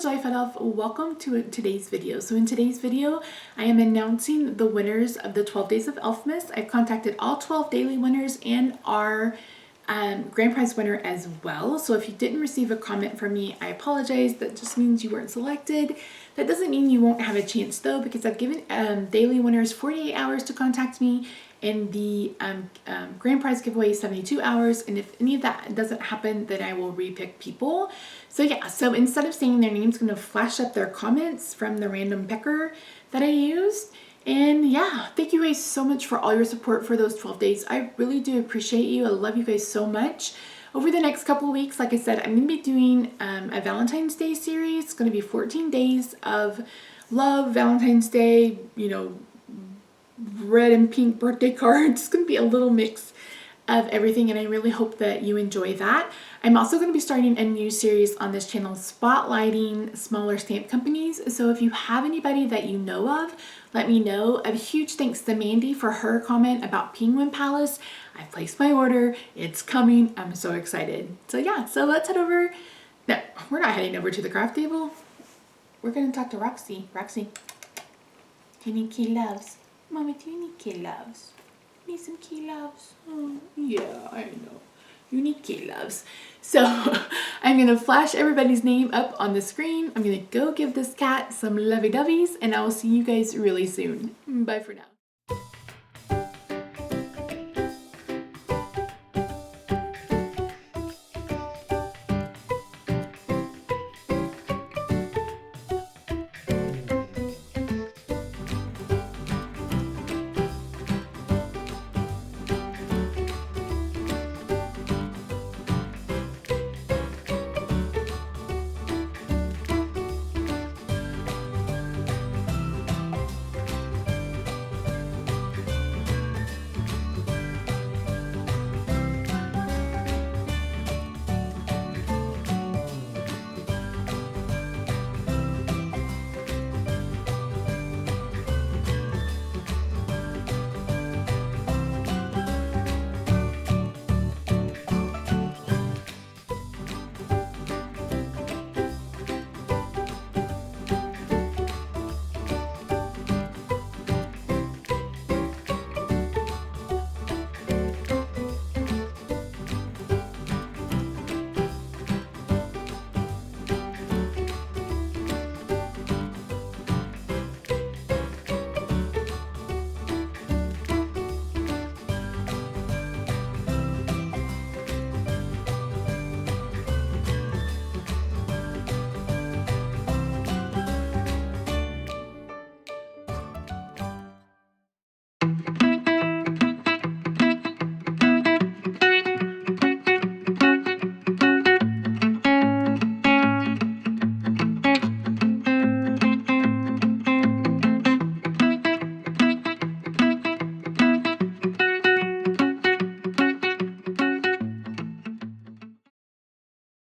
TheJollyFatElf. Welcome to today's video. So in today's video, I am announcing the winners of the 12 Days of Elfmas. I've contacted all 12 daily winners and our grand prize winner as well. So if you didn't receive a comment from me, I apologize. That just means you weren't selected. That doesn't mean you won't have a chance though, because I've given daily winners 48 hours to contact me, and the grand prize giveaway 72 hours. And if any of that doesn't happen, then I will repick people. So yeah, so instead of saying their names, I'm gonna flash up their comments from the random picker that I used. And yeah, thank you guys so much for all your support for those 12 days. I really do appreciate you. I love you guys so much. Over the next couple of weeks, like I said, I'm gonna be doing a Valentine's Day series. It's gonna be 14 days of love, Valentine's Day, you know, red and pink birthday cards. It's going to be a little mix of everything, and I really hope that you enjoy that. I'm also going to be starting a new series on this channel spotlighting smaller stamp companies. So if you have anybody that you know of, let me know. A huge thanks to Mandy for her comment about Penguin Palace. I've placed my order. It's coming. I'm so excited. So yeah, so let's head over. No, we're not heading over to the craft table. We're going to talk to Roxy. Roxy, do you need key loves? Mommy, do you need key loves? Need some key loves? Oh, yeah, I know. You need key loves. So I'm going to flash everybody's name up on the screen. I'm going to go give this cat some lovey-doveys, and I will see you guys really soon. Bye for now.